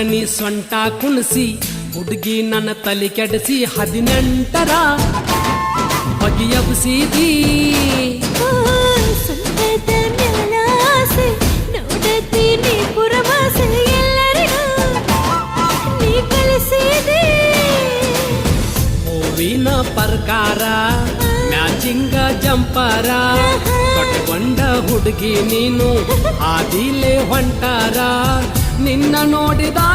ನೀ ಸೊಂಟ ಕುಣಿಸಿ ಹುಡುಗಿ ನನ್ನ ತಲೆ ಕೆಡಿಸಿ 18ರ ಬಗೆಯಬ್ಸಿದಿ ಸೊಂಟದ ಮ್ಯಾಲ ಆಸೆ ನೋಡತೀನಿ ಪುರವಾಸೆ ಎಲ್ಲರಿಗೂ ನೀ ಕಲಿಸಿದಿ ಹೂವಿನ ಪ್ರಕಾರ ಮ್ಯಾಚಿಂಗ ಜಂಪರ ಕಟ್ಕೊಂಡ ಹುಡುಗಿ ನೀನು ಆದಿಲೆ ಹೊಂಟಾರ ನಿನ್ನ ನೋಡಿದ